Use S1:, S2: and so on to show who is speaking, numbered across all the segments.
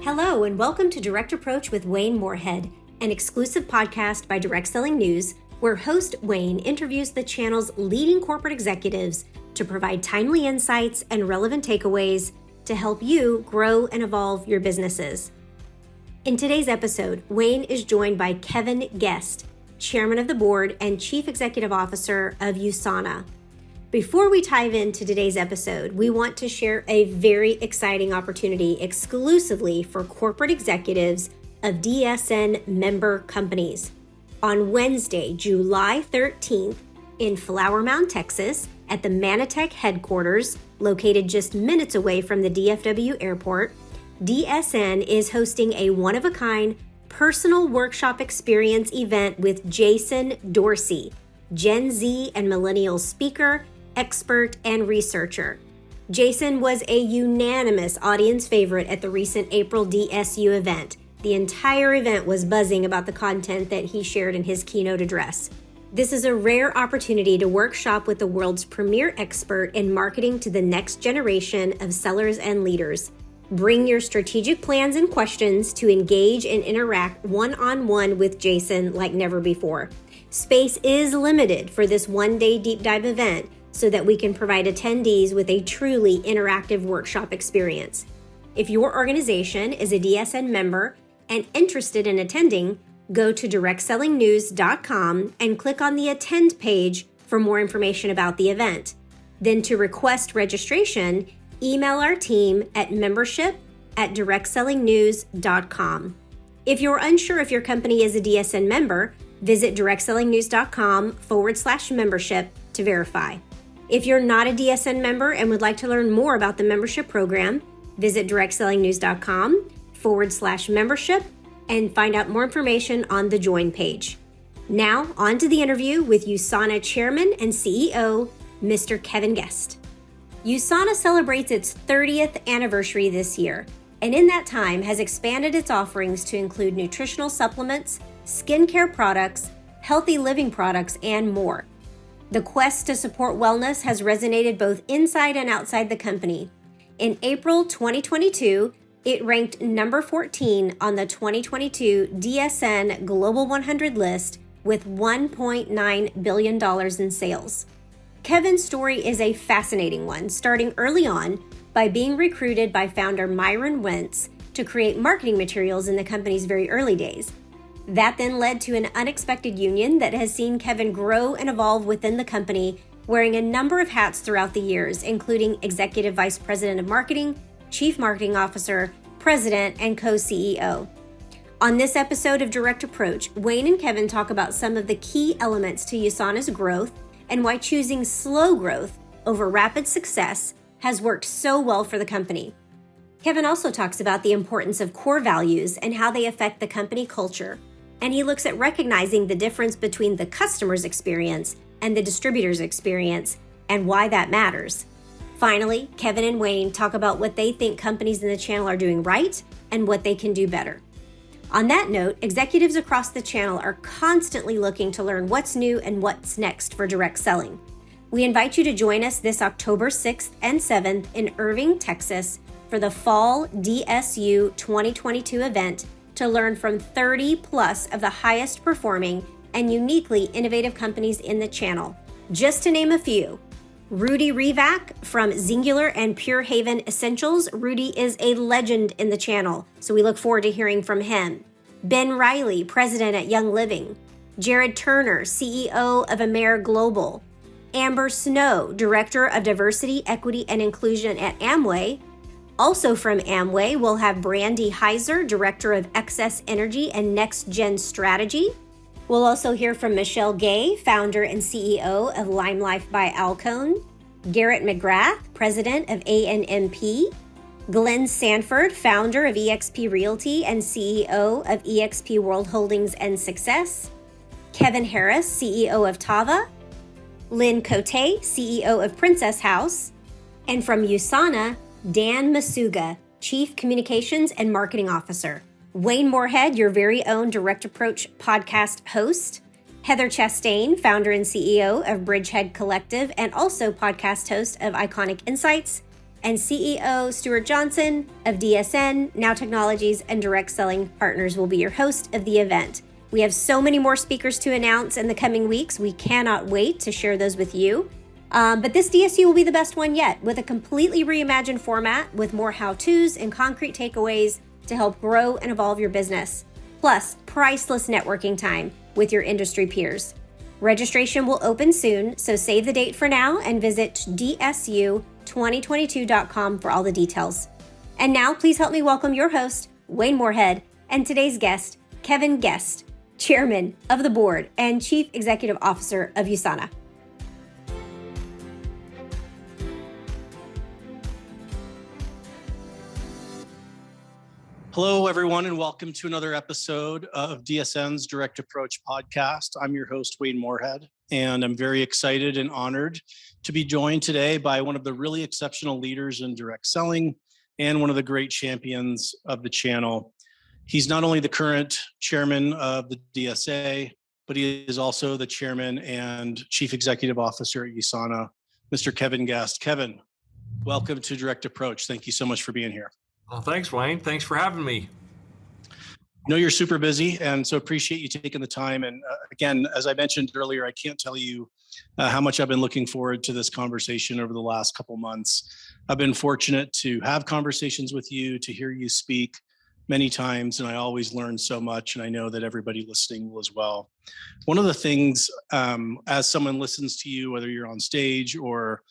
S1: Hello, and welcome to Direct Approach with Wayne Moorehead, an exclusive podcast by Direct Selling News, where host Wayne interviews the channel's leading corporate executives to provide timely insights and relevant takeaways to help you grow and evolve your businesses. In today's episode, Wayne is joined by Kevin Guest, Chairman of the Board and Chief Executive Officer of USANA. Before we dive into today's episode, we want to share a very exciting opportunity exclusively for corporate executives of DSN member companies. On Wednesday, July 13th, in Flower Mound, Texas, at the Manatech headquarters, located just minutes away from the DFW airport, DSN is hosting a one-of-a-kind personal workshop experience event with Jason Dorsey, Gen Z and millennial speaker, expert, and researcher. Jason was a unanimous audience favorite at the recent April DSU event. The entire event was buzzing about the content that he shared in his keynote address. This is a rare opportunity to workshop with the world's premier expert in marketing to the next generation of sellers and leaders. Bring your strategic plans and questions to engage and interact one-on-one with Jason like never before. Space is limited for this one-day deep dive event, so that we can provide attendees with a truly interactive workshop experience. If your organization is a DSN member and interested in attending, go to directsellingnews.com and click on the attend page for more information about the event. Then to request registration, email our team at membership@directsellingnews.com. If you're unsure if your company is a DSN member, visit directsellingnews.com/membership to verify. If you're not a DSN member and would like to learn more about the membership program, visit directsellingnews.com/membership and find out more information on the join page. Now, on to the interview with USANA Chairman and CEO, Mr. Kevin Guest. USANA celebrates its 30th anniversary this year, and in that time has expanded its offerings to include nutritional supplements, skincare products, healthy living products, and more. The quest to support wellness has resonated both inside and outside the company. In April 2022, it ranked number 14 on the 2022 DSN Global 100 list with $1.9 billion in sales. Kevin's story is a fascinating one, starting early on by being recruited by founder Myron Wentz to create marketing materials in the company's very early days. That then led to an unexpected union that has seen Kevin grow and evolve within the company, wearing a number of hats throughout the years, including Executive Vice President of Marketing, Chief Marketing Officer, President, and Co-CEO. On this episode of Direct Approach, Wayne and Kevin talk about some of the key elements to USANA's growth and why choosing slow growth over rapid success has worked so well for the company. Kevin also talks about the importance of core values and how they affect the company culture. And he looks at recognizing the difference between the customer's experience and the distributor's experience and why that matters. Finally, Kevin and Wayne talk about what they think companies in the channel are doing right and what they can do better. On that note, executives across the channel are constantly looking to learn what's new and what's next for direct selling. We invite you to join us this October 6th and 7th in Irving, Texas for the Fall DSU 2022 event to learn from 30 plus of the highest performing and uniquely innovative companies in the channel. Just to name a few: Rudy Revac from Zingular and Pure Haven Essentials. Rudy is a legend in the channel, so we look forward to hearing from him. Ben Riley, President at Young Living. Jared Turner, CEO of Amer Global. Amber Snow, Director of Diversity, Equity, and Inclusion at Amway. Also from Amway, we'll have Brandy Heiser, Director of Excess Energy and Next Gen Strategy. We'll also hear from Michelle Gay, Founder and CEO of Lime Life by Alcone. Garrett McGrath, President of ANMP. Glenn Sanford, Founder of eXp Realty and CEO of eXp World Holdings and Success. Kevin Harris, CEO of Tava. Lynn Cote, CEO of Princess House. And from USANA, Dan Masuga, Chief Communications and Marketing Officer. Wayne Moorehead, your very own Direct Approach podcast host. Heather Chastain, founder and CEO of Bridgehead Collective and also podcast host of Iconic Insights. and CEO Stuart Johnson of DSN, Now Technologies, and Direct Selling Partners will be your host of the event. We have so many more speakers to announce in the coming weeks. We cannot wait to share those with you. But this DSU will be the best one yet, with a completely reimagined format with more how-tos and concrete takeaways to help grow and evolve your business. Plus, priceless networking time with your industry peers. Registration will open soon, so save the date for now and visit dsu2022.com for all the details. And now, please help me welcome your host, Wayne Moorehead, and today's guest, Kevin Guest, Chairman of the Board and Chief Executive Officer of USANA.
S2: Hello, everyone, and welcome to another episode of DSN's Direct Approach podcast. I'm your host, Wayne Moorehead, and I'm very excited and honored to be joined today by one of the really exceptional leaders in direct selling and one of the great champions of the channel. He's not only the current chairman of the DSA, but he is also the chairman and chief executive officer at USANA, Mr. Kevin Guest. Kevin, welcome to Direct Approach. Thank you so much for being here.
S3: Well, thanks, Wayne. Thanks for having me.
S2: I know you're super busy, and so appreciate you taking the time. And again, as I mentioned earlier, I can't tell you how much I've been looking forward to this conversation over the last couple months. I've been fortunate to have conversations with you, to hear you speak many times, and I always learn so much, and I know that everybody listening will as well. One of the things, as someone listens to you, whether you're on stage or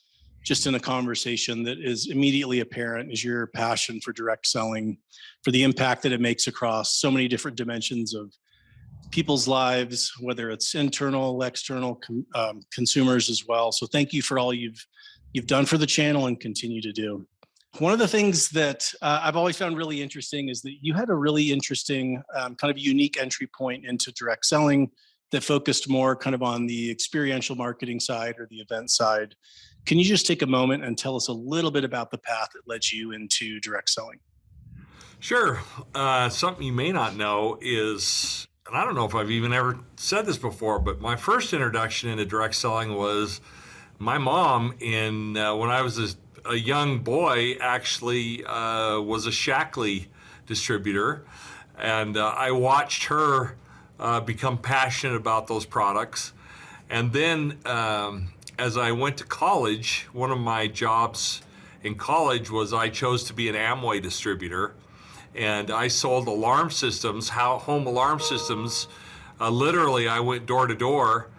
S2: just in a conversation, that is immediately apparent is your passion for direct selling, for the impact that it makes across so many different dimensions of people's lives, whether it's internal, external, consumers as well. So thank you for all you've done for the channel and continue to do. One of the things that I've always found really interesting is that you had a really interesting kind of unique entry point into direct selling that focused more kind of on the experiential marketing side or the event side. Can you just take a moment and tell us a little bit about the path that led you into direct selling?
S3: Sure. Something you may not know is, and I don't know if I've even ever said this before, but my first introduction into direct selling was my mom when I was a young boy, actually was a Shackley distributor. And I watched her become passionate about those products. And then as I went to college, one of my jobs in college was I chose to be an Amway distributor, and I sold alarm systems, home alarm systems. Literally, I went door to door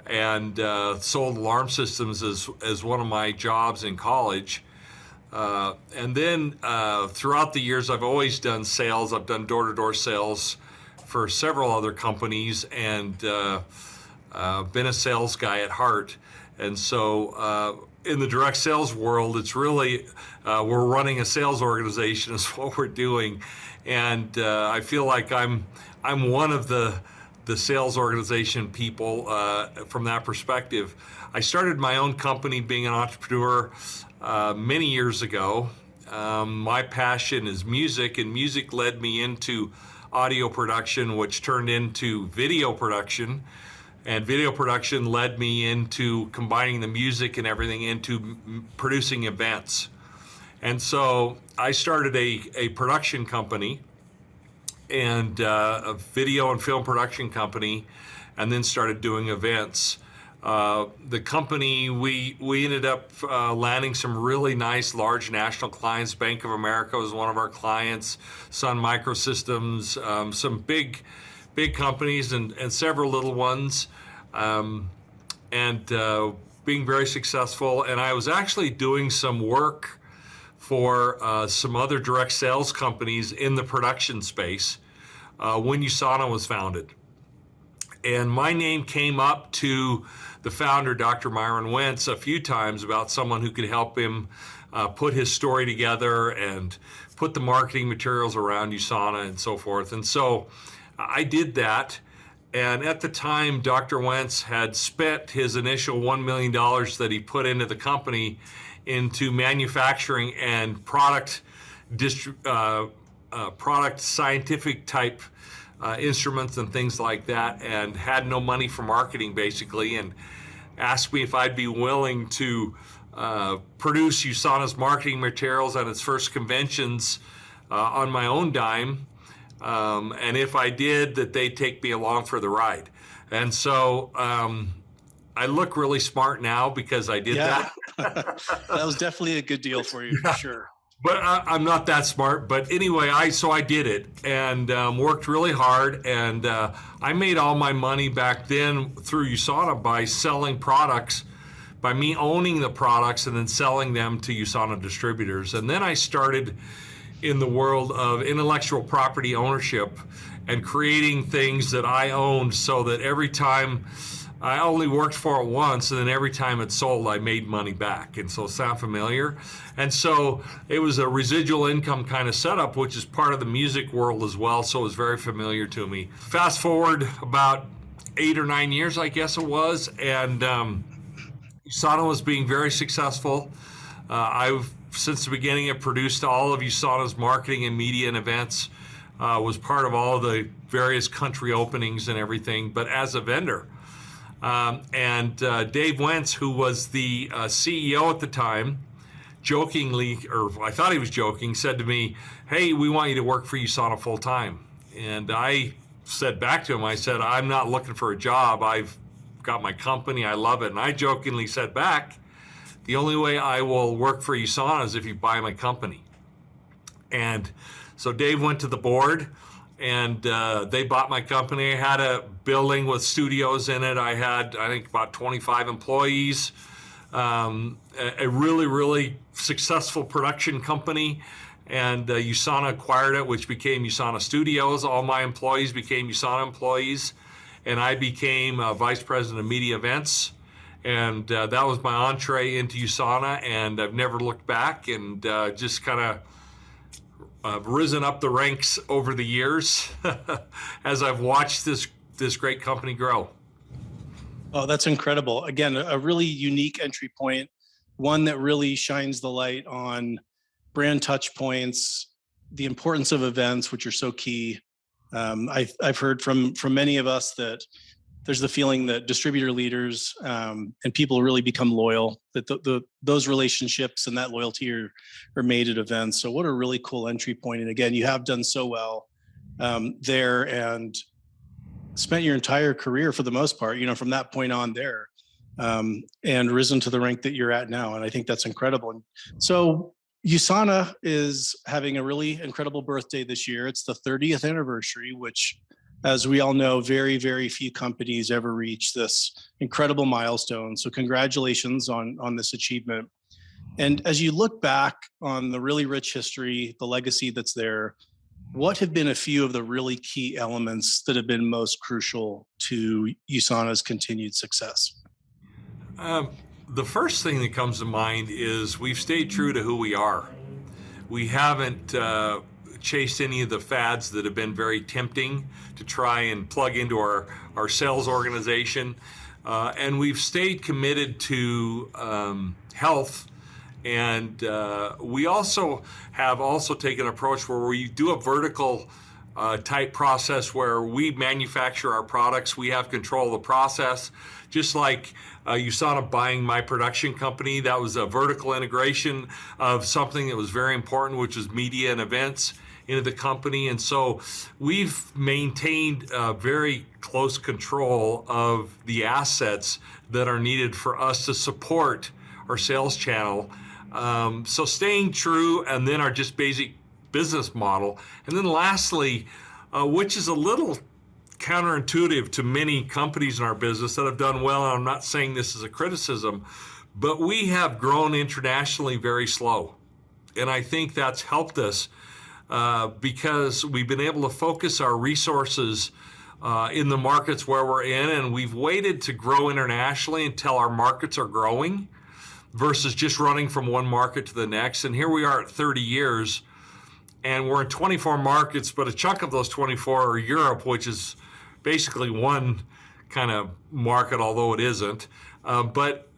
S3: and sold alarm systems as one of my jobs in college. And then throughout the years, I've always done sales. I've done door-to-door sales for several other companies, and been a sales guy at heart. And so in the direct sales world, it's really, we're running a sales organization is what we're doing. And I feel like I'm one of the sales organization people from that perspective. I started my own company being an entrepreneur many years ago. My passion is music, and music led me into audio production, which turned into video production. And video production led me into combining the music and everything into producing events. And so I started a production company, and a video and film production company, and then started doing events. The company, we ended up landing some really nice large national clients. Bank of America was one of our clients, Sun Microsystems, some big companies and several little ones, and being very successful. And I was actually doing some work for some other direct sales companies in the production space when USANA was founded. And my name came up to the founder, Dr. Myron Wentz, a few times about someone who could help him put his story together and put the marketing materials around USANA and so forth. And so I did that. And at the time, Dr. Wentz had spent his initial $1 million that he put into the company into manufacturing and product scientific type instruments and things like that, and had no money for marketing basically, and asked me if I'd be willing to produce USANA's marketing materials at its first conventions on my own dime. And if I did, that they'd take me along for the ride. And so I look really smart now because I did that.
S2: That was definitely a good deal for you, for sure.
S3: But I'm not that smart. But anyway, I did it and worked really hard. And I made all my money back then through USANA by selling products, by me owning the products and then selling them to USANA distributors. And then I started in the world of intellectual property ownership and creating things that I owned, so that every time I only worked for it once, and then every time it sold, I made money back. And so sound familiar? And so it was a residual income kind of setup, which is part of the music world as well. So it was very familiar to me. Fast forward about 8 or 9 years, I guess it was, and USANA was being very successful. I've since the beginning have produced all of USANA's marketing and media and events, was part of all the various country openings and everything, but as a vendor. And Dave Wentz, who was the CEO at the time, jokingly, or I thought he was joking, said to me, "Hey, we want you to work for USANA full time." And I said back to him, I said, "I'm not looking for a job. I've got my company. I love it." And I jokingly said back, "The only way I will work for USANA is if you buy my company." And so Dave went to the board, and they bought my company. I had a building with studios in it. I had, I think, about 25 employees, a really, really successful production company. And USANA acquired it, which became USANA Studios. All my employees became USANA employees. And I became vice president of media events. And that was my entree into USANA, and I've never looked back, and just kind of risen up the ranks over the years as I've watched this great company grow.
S2: Oh, that's incredible. Again, a really unique entry point, one that really shines the light on brand touch points, the importance of events, which are so key. I've heard from many of us that there's the feeling that distributor leaders and people really become loyal, that those relationships and that loyalty are made at events. So what a really cool entry point. And again, you have done so well there and spent your entire career for the most part, from that point on there and risen to the rank that you're at now. And I think that's incredible. And so USANA is having a really incredible birthday this year. It's the 30th anniversary, which, as we all know, very, very few companies ever reach this incredible milestone. So congratulations on this achievement. And as you look back on the really rich history, the legacy that's there, what have been a few of the really key elements that have been most crucial to USANA's continued success?
S3: The first thing that comes to mind is we've stayed true to who we are. We haven't chased any of the fads that have been very tempting to try and plug into our sales organization. And we've stayed committed to health. And we also have taken an approach where we do a vertical type process where we manufacture our products. We have control of the process, just like USANA buying my production company. That was a vertical integration of something that was very important, which was media and events into the company. And so we've maintained very close control of the assets that are needed for us to support our sales channel. So staying true, and then our just basic business model. And then lastly, which is a little counterintuitive to many companies in our business that have done well, and I'm not saying this is a criticism, but we have grown internationally very slow. And I think that's helped us because we've been able to focus our resources in the markets where we're in, and we've waited to grow internationally until our markets are growing versus just running from one market to the next. And here we are at 30 years, and we're in 24 markets, but a chunk of those 24 are Europe, which is basically one kind of market, although it isn't. But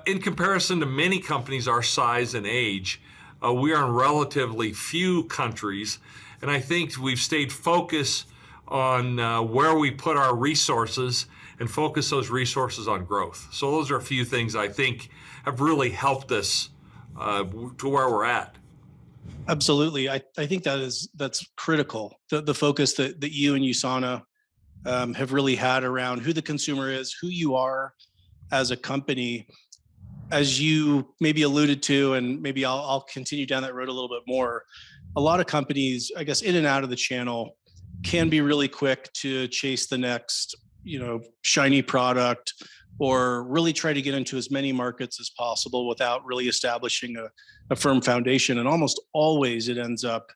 S3: in comparison to many companies our size and age, we are in relatively few countries. And I think we've stayed focused on where we put our resources and focus those resources on growth. So those are a few things I think have really helped us to where we're at.
S2: Absolutely. I think that's critical. The focus that you and USANA have really had around who the consumer is, who you are as a company. As you maybe alluded to, and maybe I'll continue down that road a little bit more, a lot of companies, I guess, in and out of the channel can be really quick to chase the next, shiny product, or really try to get into as many markets as possible without really establishing a firm foundation. And almost always it ends up,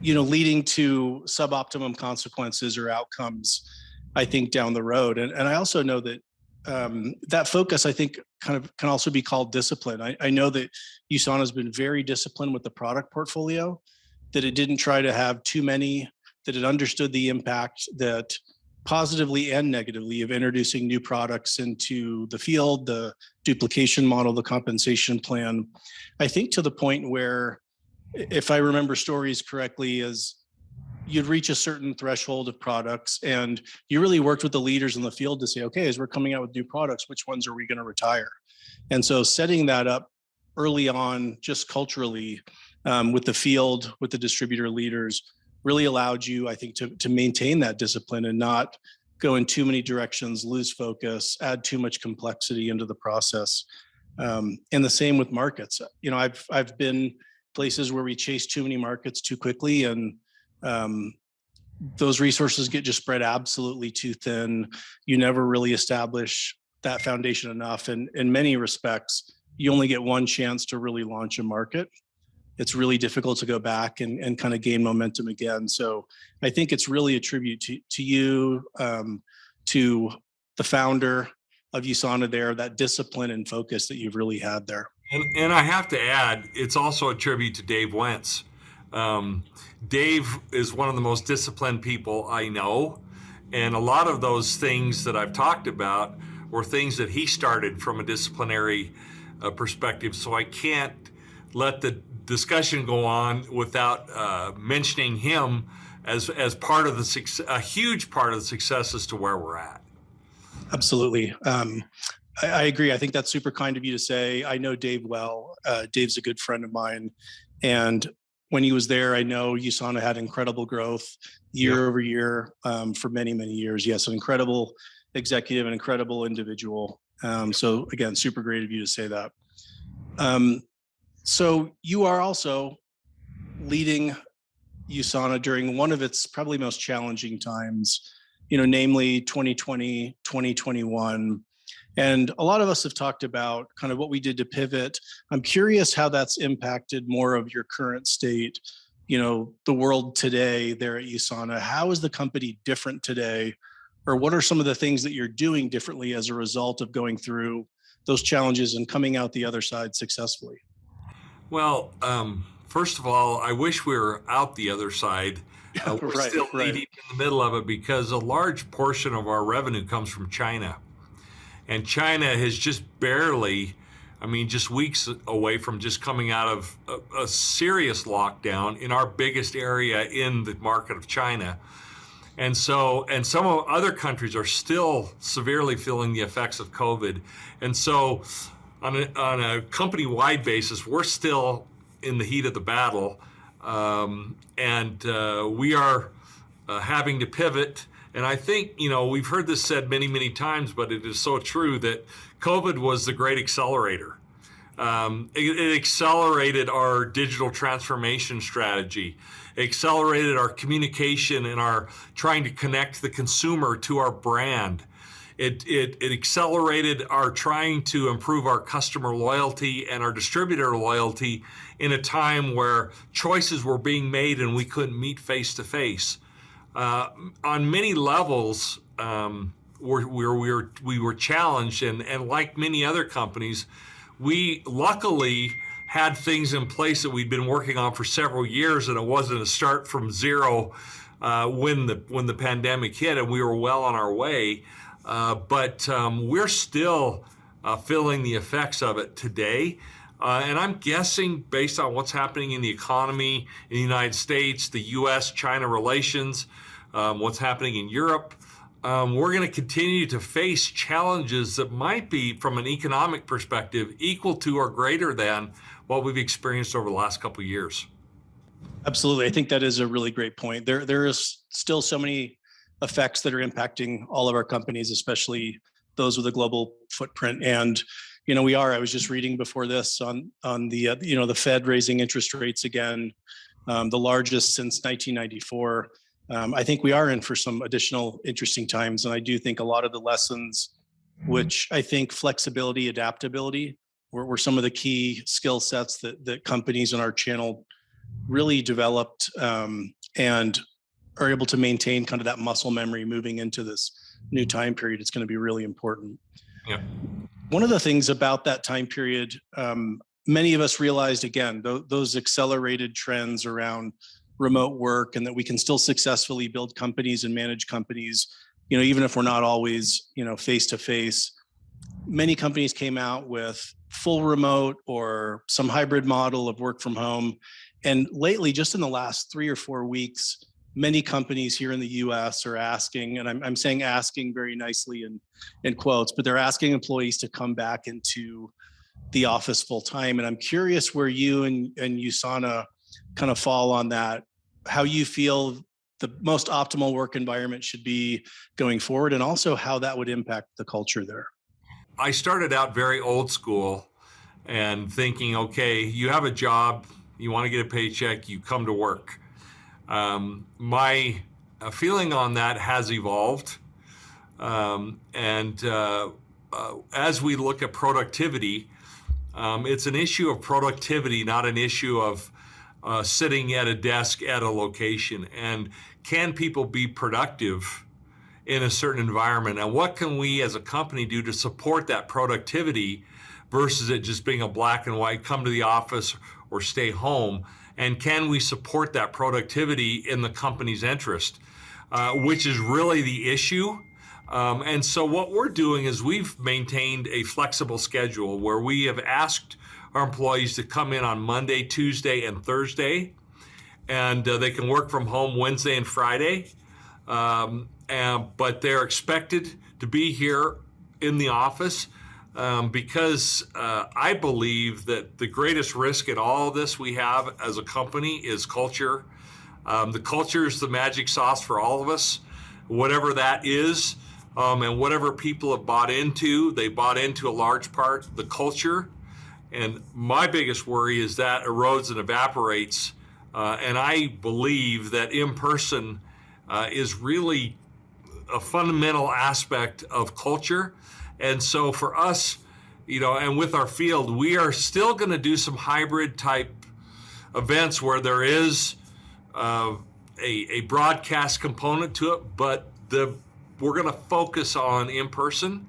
S2: leading to suboptimum consequences or outcomes, I think, down the road. And I also know that that focus, I think, kind of can also be called discipline. I know that USANA has been very disciplined with the product portfolio, that it didn't try to have too many, that it understood the impact that positively and negatively of introducing new products into the field, the duplication model, the compensation plan. I think to the point where, if I remember stories correctly, is you'd reach a certain threshold of products and you really worked with the leaders in the field to say, okay, as we're coming out with new products, which ones are we going to retire? And so setting that up early on, just culturally, with the field, with the distributor leaders, really allowed you, I think, to maintain that discipline and not go in too many directions, lose focus, add too much complexity into the process. And the same with markets. I've been places where we chase too many markets too quickly, and those resources get just spread absolutely too thin. You never really establish that foundation enough. And in many respects, you only get one chance to really launch a market. It's really difficult to go back and kind of gain momentum again. So I think it's really a tribute to you, to the founder of USANA there, that discipline and focus that you've really had there.
S3: And I have to add, it's also a tribute to Dave Wentz. Dave is one of the most disciplined people I know. And a lot of those things that I've talked about were things that he started from a disciplinary perspective. So I can't let the discussion go on without mentioning him as part of a huge part of the success as to where we're at.
S2: Absolutely. I agree. I think that's super kind of you to say. I know Dave well. Dave's a good friend of mine. And when he was there, I know USANA had incredible growth year over year for many, many years. Yes, an incredible executive, an incredible individual. So again, super great of you to say that. So you are also leading USANA during one of its probably most challenging times, namely 2020, 2021. And a lot of us have talked about kind of what we did to pivot. I'm curious how that's impacted more of your current state, the world today there at USANA. How is the company different today? Or what are some of the things that you're doing differently as a result of going through those challenges and coming out the other side successfully?
S3: Well, first of all, I wish we were out the other side. We're still deep in the middle of it because a large portion of our revenue comes from China. And China has just barely, just weeks away from just coming out of a serious lockdown in our biggest area in the market of China. And some of other countries are still severely feeling the effects of COVID. And so on a company-wide basis, we're still in the heat of the battle. And we are having to pivot. And I think, we've heard this said many, many times, but it is so true that COVID was the great accelerator. It accelerated our digital transformation strategy, accelerated our communication and our trying to connect the consumer to our brand. It accelerated our trying to improve our customer loyalty and our distributor loyalty in a time where choices were being made and we couldn't meet face to face. On many levels, we were challenged, and like many other companies, we luckily had things in place that we'd been working on for several years, and it wasn't a start from zero when the pandemic hit, and we were well on our way. But we're still feeling the effects of it today. And I'm guessing, based on what's happening in the economy in the United States, the U.S.-China relations, what's happening in Europe, we're going to continue to face challenges that might be, from an economic perspective, equal to or greater than what we've experienced over the last couple of years.
S2: Absolutely. I think that is a really great point. There is still so many effects that are impacting all of our companies, especially those with a global footprint. And, I was just reading before this on the, the Fed raising interest rates again, the largest since 1994. I think we are in for some additional interesting times. And I do think a lot of the lessons, which I think flexibility, adaptability, were some of the key skill sets that companies in our channel really developed and are able to maintain kind of that muscle memory moving into this new time period. It's going to be really important.
S3: Yeah.
S2: One of the things about that time period, many of us realized, again, those accelerated trends around remote work, and that we can still successfully build companies and manage companies, even if we're not always, face to face. Many companies came out with full remote or some hybrid model of work from home. And lately, just in the last 3 or 4 weeks, many companies here in the US are asking, and I'm saying asking very nicely in quotes, but they're asking employees to come back into the office full time. And I'm curious where you and USANA kind of fall on that, how you feel the most optimal work environment should be going forward, and also how that would impact the culture there.
S3: I started out very old school and thinking, okay, you have a job, you want to get a paycheck, you come to work. My feeling on that has evolved. As we look at productivity, it's an issue of productivity, not an issue of sitting at a desk at a location. And can people be productive in a certain environment? And what can we as a company do to support that productivity versus it just being a black and white, come to the office or stay home? And can we support that productivity in the company's interest, which is really the issue. And so what we're doing is we've maintained a flexible schedule where we have asked our employees to come in on Monday, Tuesday, and Thursday, and they can work from home Wednesday and Friday. But they're expected to be here in the office because I believe that the greatest risk in all of this we have as a company is culture. The culture is the magic sauce for all of us, whatever that is, and whatever people have bought into. They bought into a large part the culture. And my biggest worry is that erodes and evaporates. And I believe that in-person is really a fundamental aspect of culture. And so for us, and with our field, we are still going to do some hybrid type events where there is a broadcast component to it, but we're going to focus on in-person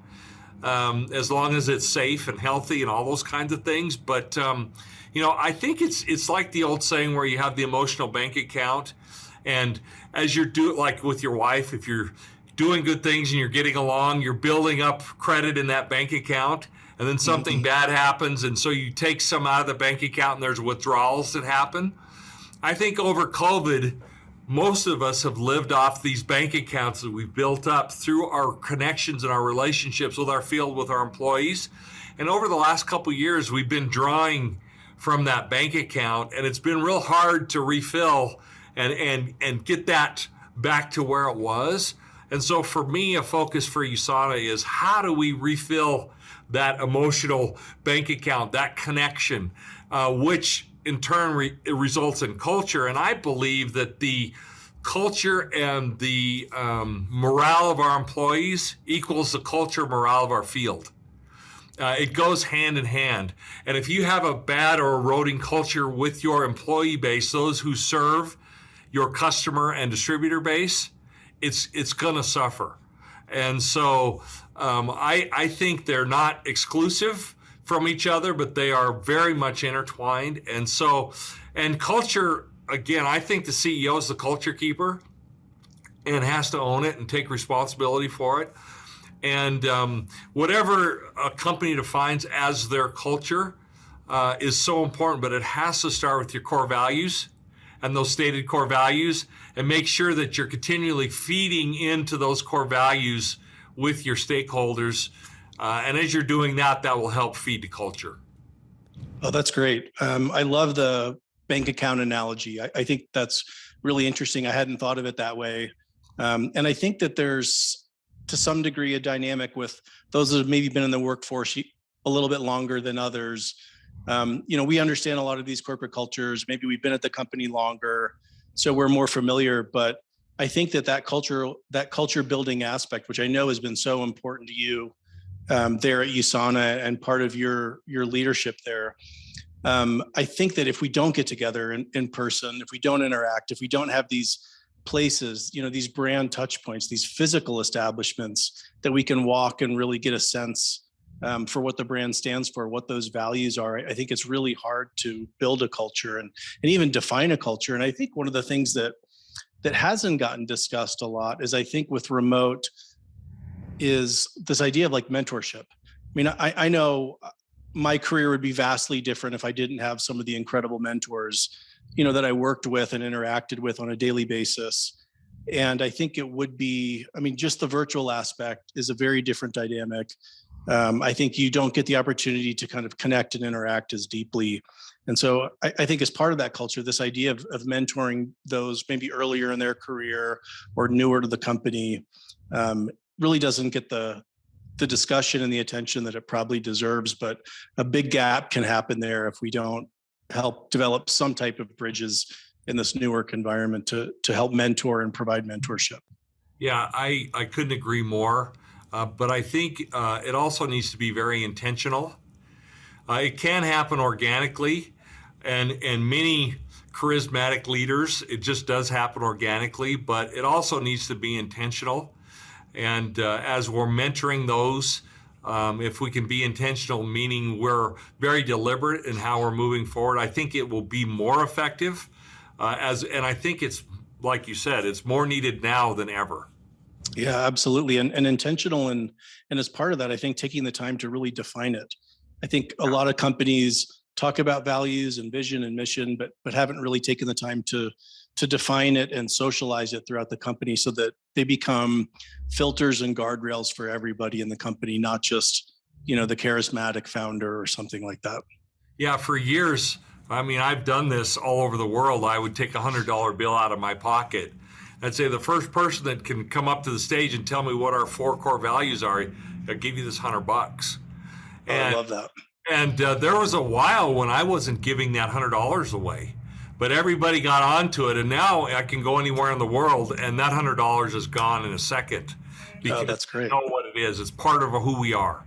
S3: as long as it's safe and healthy and all those kinds of things. But I think it's like the old saying where you have the emotional bank account, and as you're like with your wife, if you're doing good things and you're getting along, you're building up credit in that bank account, and then something bad happens, and so you take some out of the bank account and there's withdrawals that happen. I think over COVID, most of us have lived off these bank accounts that we've built up through our connections and our relationships with our field, with our employees. And over the last couple of years, we've been drawing from that bank account, and it's been real hard to refill and get that back to where it was. And so for me, a focus for USANA is how do we refill that emotional bank account, that connection, which in turn results in culture. And I believe that the culture and the morale of our employees equals the culture morale of our field. It goes hand in hand. And if you have a bad or eroding culture with your employee base, those who serve your customer and distributor base, it's going to suffer. And so I think they're not exclusive from each other, but they are very much intertwined. And culture, again, I think the CEO is the culture keeper and has to own it and take responsibility for it. And whatever a company defines as their culture is so important, but it has to start with your core values and those stated core values, and make sure that you're continually feeding into those core values with your stakeholders. And as you're doing that, that will help feed the culture.
S2: Oh, that's great. I love the bank account analogy. I think that's really interesting. I hadn't thought of it that way. And I think that there's, to some degree, a dynamic with those that have maybe been in the workforce a little bit longer than others. We understand a lot of these corporate cultures. Maybe we've been at the company longer, so we're more familiar. But I think that culture building aspect, which I know has been so important to you there at USANA and part of your leadership there. I think that if we don't get together in person, if we don't interact, if we don't have these places, these brand touch points, these physical establishments that we can walk and really get a sense for what the brand stands for, what those values are, I think it's really hard to build a culture and even define a culture. And I think one of the things that hasn't gotten discussed a lot is, I think, with remote, is this idea of like mentorship. I mean, I know my career would be vastly different if I didn't have some of the incredible mentors, that I worked with and interacted with on a daily basis. And I think it would be, just the virtual aspect is a very different dynamic. I think you don't get the opportunity to kind of connect and interact as deeply. And so I think as part of that culture, this idea of mentoring those maybe earlier in their career or newer to the company really doesn't get the discussion and the attention that it probably deserves. But a big gap can happen there if we don't help develop some type of bridges in this new work environment to help mentor and provide mentorship.
S3: Yeah, I couldn't agree more. But I think it also needs to be very intentional. It can happen organically, and many charismatic leaders, it just does happen organically, but it also needs to be intentional. And as we're mentoring those, if we can be intentional, meaning we're very deliberate in how we're moving forward, I think it will be more effective. And I think it's, like you said, it's more needed now than ever.
S2: Yeah, absolutely. And intentional. And as part of that, I think taking the time to really define it. I think a lot of companies talk about values and vision and mission, but haven't really taken the time to define it and socialize it throughout the company so that they become filters and guardrails for everybody in the company, not just, the charismatic founder or something like that.
S3: Yeah, for years, I've done this all over the world. I would take $100 bill out of my pocket. I'd say the first person that can come up to the stage and tell me what our 4 core values are, I'll give you this $100.
S2: I love that.
S3: And there was a while when I wasn't giving that $100 away, but everybody got onto it. And now I can go anywhere in the world and that $100 is gone in a second.
S2: Oh, that's great.
S3: You know what it is. It's part of who we are.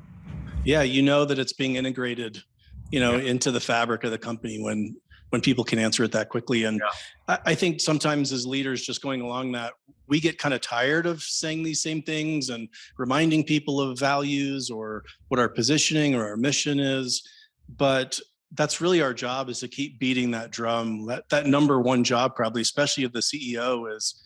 S2: Yeah. That it's being integrated, into the fabric of the company when people can answer it that quickly. And I think sometimes as leaders just going along that, we get kind of tired of saying these same things and reminding people of values or what our positioning or our mission is. But that's really our job, is to keep beating that drum. That number one job, probably, especially of the CEO, is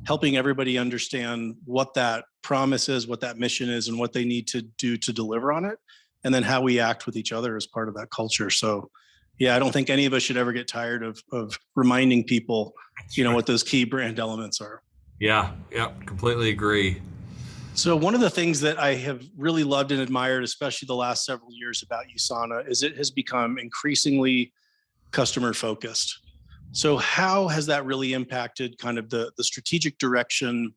S2: helping everybody understand what that promise is, what that mission is, and what they need to do to deliver on it. And then how we act with each other as part of that culture. So yeah, I don't think any of us should ever get tired of reminding people, what those key brand elements are.
S3: Yeah, completely agree.
S2: So one of the things that I have really loved and admired, especially the last several years about USANA, is it has become increasingly customer focused. So how has that really impacted kind of the strategic direction,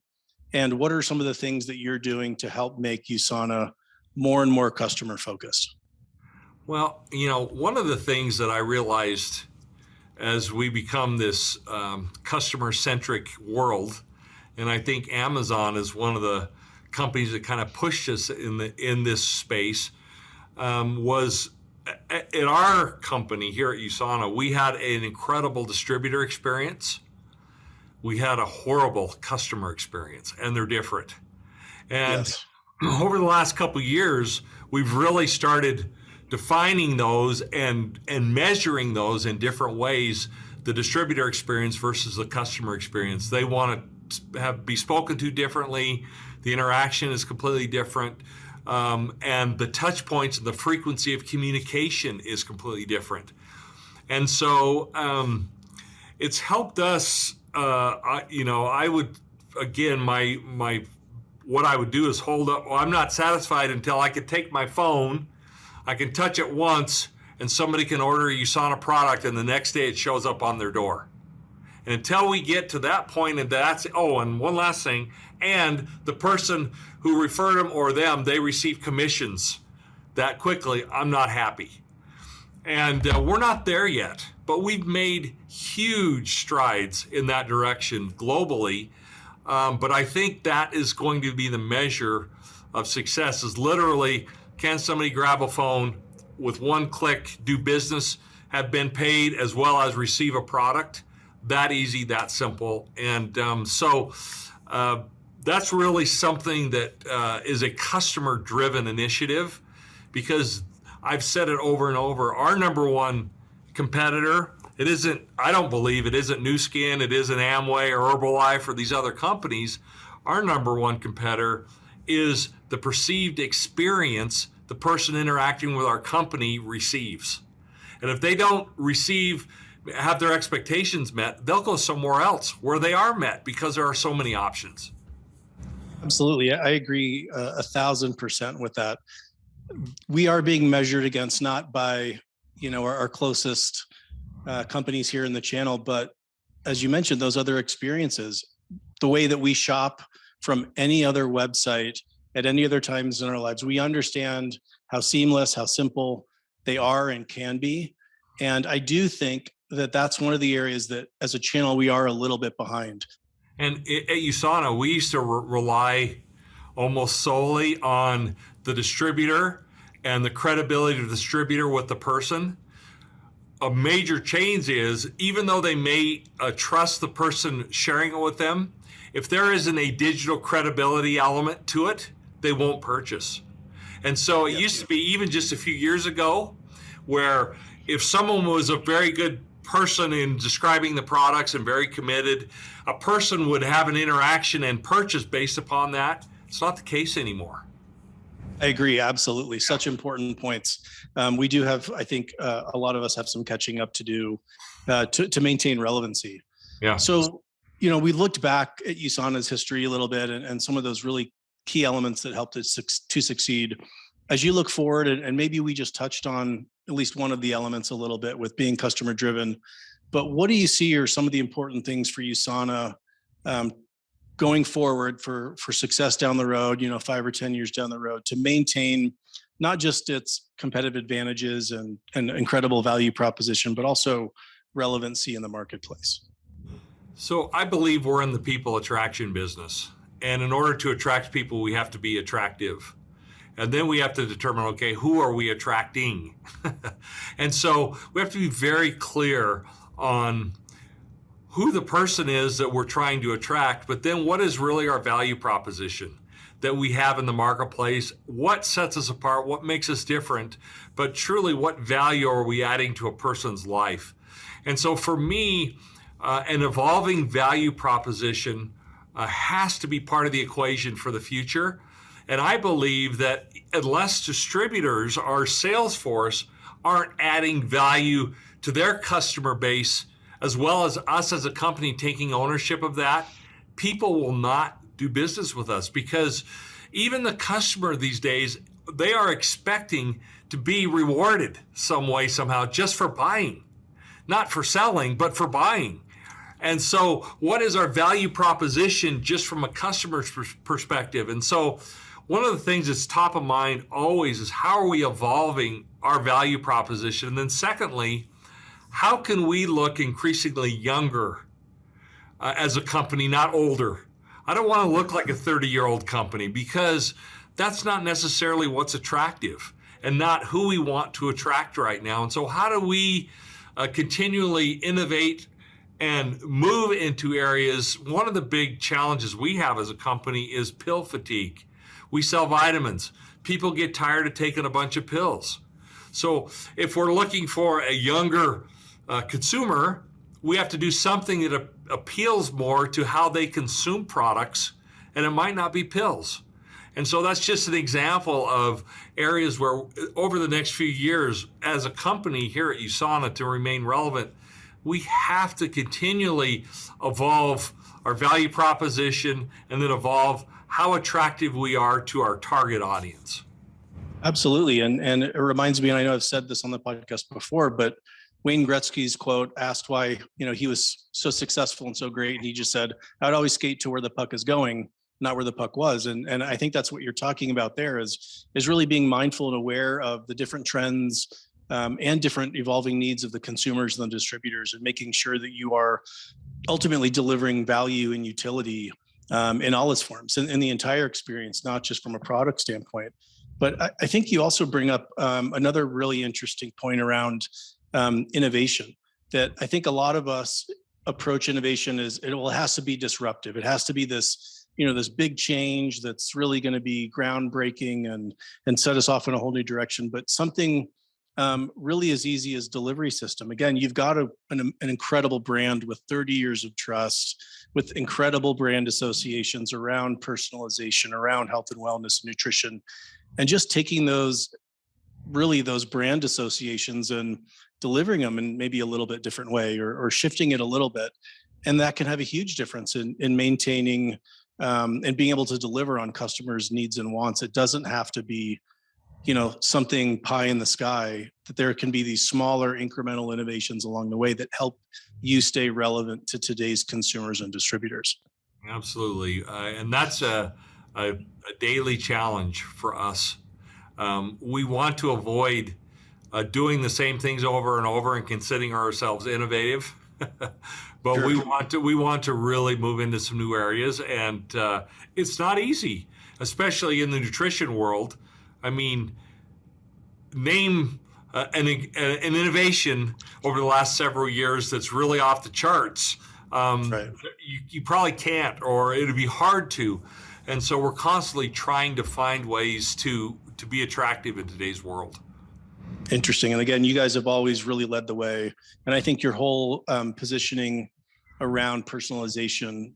S2: and what are some of the things that you're doing to help make USANA more and more customer focused?
S3: Well, one of the things that I realized as we become this customer-centric world, and I think Amazon is one of the companies that kind of pushed us in this space, was at our company here at USANA, we had an incredible distributor experience. We had a horrible customer experience, and they're different. And
S2: Yes.
S3: Over the last couple of years, we've really started defining those and measuring those in different ways, the distributor experience versus the customer experience. They want to be spoken to differently. The interaction is completely different. And the touch points and the frequency of communication is completely different. And so it's helped us. I would, again, my what I would do is hold up. Well, I'm not satisfied until I could take my phone, I can touch it once, and somebody can order a USANA product, and the next day it shows up on their door. And until we get to that point, and and one last thing, and the person who referred them or them, they receive commissions that quickly, I'm not happy. And we're not there yet, but we've made huge strides in that direction globally. But I think that is going to be the measure of success, is literally, can somebody grab a phone with one click, do business, have been paid, as well as receive a product? That easy, that simple. And that's really something that is a customer-driven initiative, because I've said it over and over, our number one competitor, I don't believe it isn't Nu Skin, it isn't Amway or Herbalife or these other companies. Our number one competitor is the perceived experience the person interacting with our company receives. And if they don't have their expectations met, they'll go somewhere else where they are met, because there are so many options.
S2: Absolutely. I agree 1,000% with that. We are being measured against, not by, our closest companies here in the channel, but as you mentioned, those other experiences, the way that we shop from any other website at any other times in our lives. We understand how seamless, how simple they are and can be. And I do think that that's one of the areas that as a channel, we are a little bit behind.
S3: And at USANA, we used to rely almost solely on the distributor and the credibility of the distributor with the person. A major change is, even though they may trust the person sharing it with them, if there isn't a digital credibility element to it, they won't purchase. And so it used to be, even just a few years ago, where if someone was a very good person in describing the products and very committed, a person would have an interaction and purchase based upon that. It's not the case anymore.
S2: I agree. Absolutely. Such important points. We do have, I think a lot of us have some catching up to do to maintain relevancy.
S3: Yeah.
S2: So, we looked back at USANA's history a little bit and some of those really key elements that helped it to succeed. As you look forward, and maybe we just touched on at least one of the elements a little bit with being customer driven, but what do you see are some of the important things for USANA going forward for success down the road, 5 or 10 years down the road, to maintain not just its competitive advantages and incredible value proposition, but also relevancy in the marketplace?
S3: So I believe we're in the people attraction business. And in order to attract people, we have to be attractive. And then we have to determine, okay, who are we attracting? And so we have to be very clear on who the person is that we're trying to attract, but then what is really our value proposition that we have in the marketplace? What sets us apart? What makes us different? But truly, what value are we adding to a person's life? And so for me, an evolving value proposition has to be part of the equation for the future. And I believe that unless distributors, our sales force, aren't adding value to their customer base, as well as us as a company taking ownership of that, people will not do business with us, because even the customer these days, they are expecting to be rewarded some way, somehow, just for buying. Not for selling, but for buying. And so what is our value proposition just from a customer's perspective? And so one of the things that's top of mind always is, how are we evolving our value proposition? And then secondly, how can we look increasingly younger as a company, not older? I don't want to look like a 30-year-old company, because that's not necessarily what's attractive and not who we want to attract right now. And so how do we continually innovate and move into areas? One of the big challenges we have as a company is pill fatigue. We sell vitamins. People get tired of taking a bunch of pills. So if we're looking for a younger consumer, we have to do something that appeals more to how they consume products, and it might not be pills. And so that's just an example of areas where over the next few years, as a company here at USANA, to remain relevant, we have to continually evolve our value proposition and then evolve how attractive we are to our target audience.
S2: Absolutely. And it reminds me, and I know I've said this on the podcast before, but Wayne Gretzky's quote asked why, he was so successful and so great. And he just said, I'd always skate to where the puck is going, not where the puck was. And I think that's what you're talking about there is really being mindful and aware of the different trends and different evolving needs of the consumers and the distributors, and making sure that you are ultimately delivering value and utility in all its forms, in the entire experience, not just from a product standpoint. But I think you also bring up another really interesting point around innovation, that I think a lot of us approach innovation as it has to be disruptive. It has to be this, this big change that's really going to be groundbreaking and set us off in a whole new direction. But something really as easy as delivery system. Again, you've got an incredible brand with 30 years of trust, with incredible brand associations around personalization, around health and wellness, nutrition, and just taking those brand associations and delivering them in maybe a little bit different way, or shifting it a little bit. And that can have a huge difference in maintaining and being able to deliver on customers' needs and wants. It doesn't have to be, something pie in the sky, that there can be these smaller incremental innovations along the way that help you stay relevant to today's consumers and distributors.
S3: Absolutely. And that's a daily challenge for us. We want to avoid doing the same things over and over and considering ourselves innovative, but
S2: Sure.
S3: we want to really move into some new areas, and it's not easy, especially in the nutrition world. I mean, name an innovation over the last several years that's really off the charts.
S2: Right.
S3: You probably can't, or it'd be hard to. And so we're constantly trying to find ways to be attractive in today's world.
S2: Interesting. And again, you guys have always really led the way. And I think your whole positioning around personalization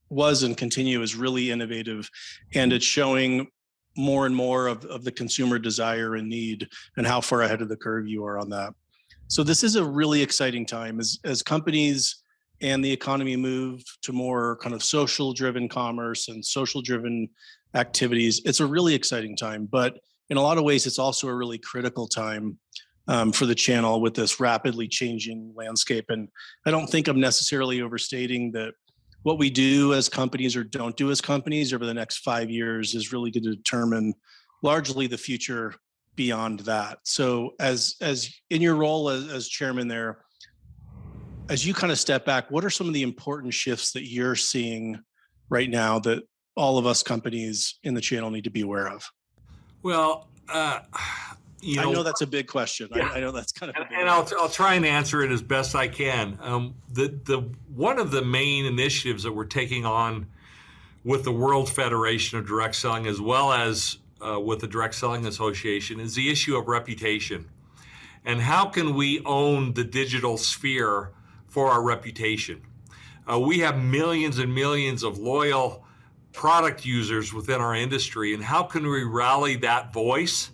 S2: was and continue is really innovative. And it's showing more and more of the consumer desire and need, and how far ahead of the curve you are on that. So this is a really exciting time as companies and the economy move to more kind of social driven commerce and social driven activities. It's a really exciting time, but in a lot of ways, it's also a really critical time for the channel with this rapidly changing landscape. And I don't think I'm necessarily overstating that what we do as companies or don't do as companies over the next 5 years is really going to determine largely the future beyond that. So as in your role as chairman there, as you kind of step back, what are some of the important shifts that you're seeing right now that all of us companies in the channel need to be aware of?
S3: Well,
S2: I know that's a big question. Yeah. I know that's kind of a big
S3: and I'll try and answer it as best I can. The one of the main initiatives that we're taking on with the World Federation of Direct Selling, as well as with the Direct Selling Association, is the issue of reputation. And how can we own the digital sphere for our reputation? We have millions and millions of loyal product users within our industry, and how can we rally that voice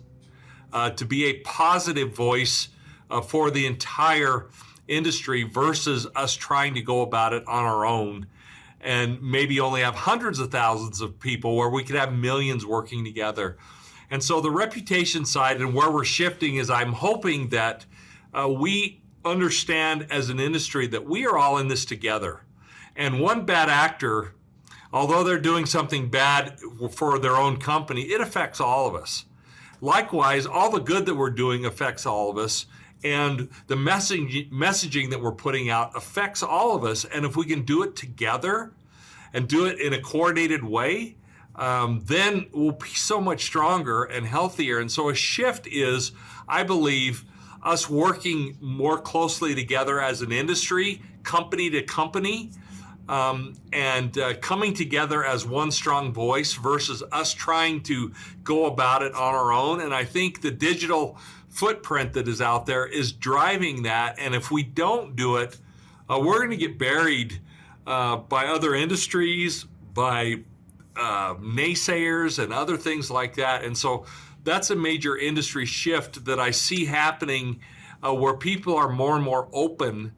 S3: to be a positive voice for the entire industry versus us trying to go about it on our own and maybe only have hundreds of thousands of people where we could have millions working together. And so the reputation side and where we're shifting is I'm hoping that we understand as an industry that we are all in this together. And one bad actor, although they're doing something bad for their own company, it affects all of us. Likewise, all the good that we're doing affects all of us, and the messaging that we're putting out affects all of us. And if we can do it together and do it in a coordinated way, then we'll be so much stronger and healthier. And so a shift is, I believe, us working more closely together as an industry, company to company, and coming together as one strong voice versus us trying to go about it on our own. And I think the digital footprint that is out there is driving that. And if we don't do it, we're going to get buried by other industries, by naysayers and other things like that. And so that's a major industry shift that I see happening where people are more and more open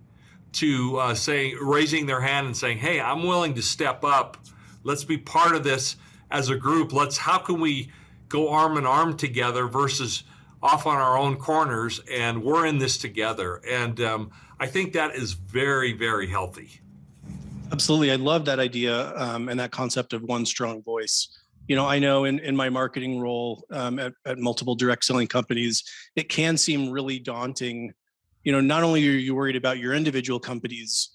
S3: to raising their hand and saying, hey, I'm willing to step up. Let's be part of this as a group. How can we go arm in arm together versus off on our own corners, and we're in this together. And I think that is very, very healthy.
S2: Absolutely. I love that idea and that concept of one strong voice. I know in my marketing role at multiple direct selling companies, it can seem really daunting. Not only are you worried about your individual company's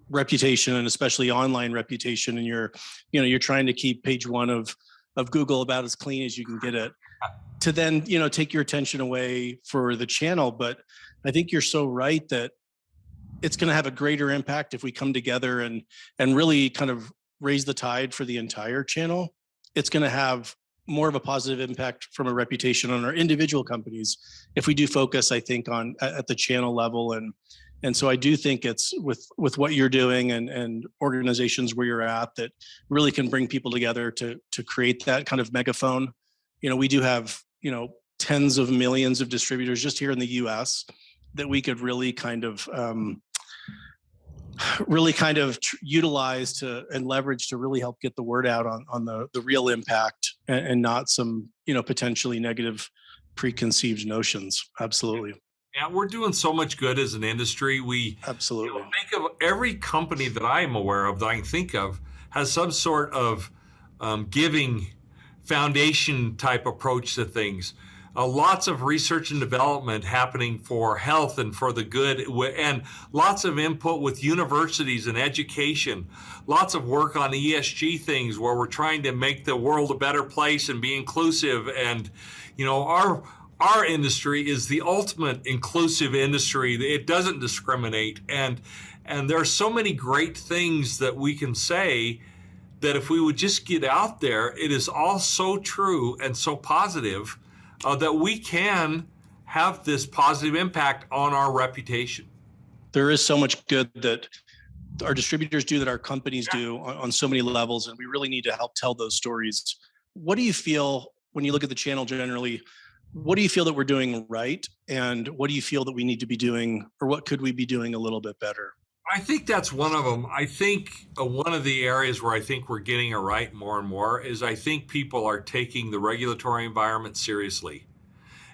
S2: reputation and especially online reputation, and you're trying to keep page one of Google about as clean as you can get it, to then, take your attention away for the channel. But I think you're so right that it's going to have a greater impact if we come together and really kind of raise the tide for the entire channel. It's going to have more of a positive impact from a reputation on our individual companies if we do focus, I think, on at the channel level. And so I do think it's with what you're doing and organizations where you're at that really can bring people together to create that kind of megaphone. We do have, tens of millions of distributors just here in the US that we could really kind of utilize and leverage to really help get the word out on the real impact and not some, potentially negative preconceived notions. Absolutely.
S3: Yeah, we're doing so much good as an industry. We
S2: absolutely
S3: think of every company that I am aware of that I can think of has some sort of giving foundation type approach to things. Lots of research and development happening for health and for the good, and lots of input with universities and education. Lots of work on ESG things where we're trying to make the world a better place and be inclusive. And our industry is the ultimate inclusive industry. It doesn't discriminate, and there are so many great things that we can say that if we would just get out there, it is all so true and so positive. That we can have this positive impact on our reputation.
S2: There is so much good that our distributors do, that our companies do on so many levels, and we really need to help tell those stories. What do you feel when you look at the channel generally? What do you feel that we're doing right? And what do you feel that we need to be doing, or what could we be doing a little bit better?
S3: I think that's one of them. I think one of the areas where I think we're getting it right more and more is I think people are taking the regulatory environment seriously.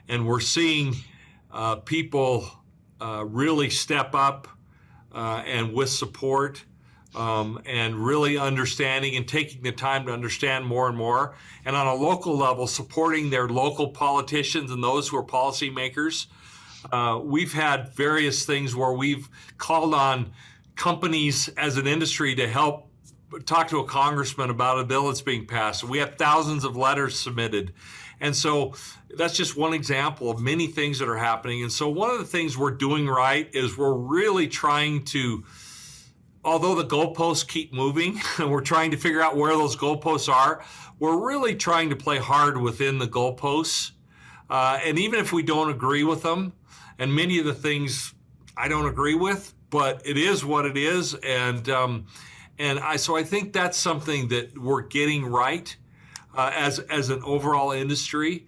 S3: And we're seeing people really step up and with support and really understanding and taking the time to understand more and more. And on a local level, supporting their local politicians and those who are policymakers. We've had various things where we've called on companies as an industry to help talk to a congressman about a bill that's being passed. We have thousands of letters submitted. And so that's just one example of many things that are happening. And so one of the things we're doing right is we're really trying to, although the goalposts keep moving and we're trying to figure out where those goalposts are, we're really trying to play hard within the goalposts. And even if we don't agree with them, and many of the things I don't agree with, but it is what it is. So I think that's something that we're getting right as an overall industry.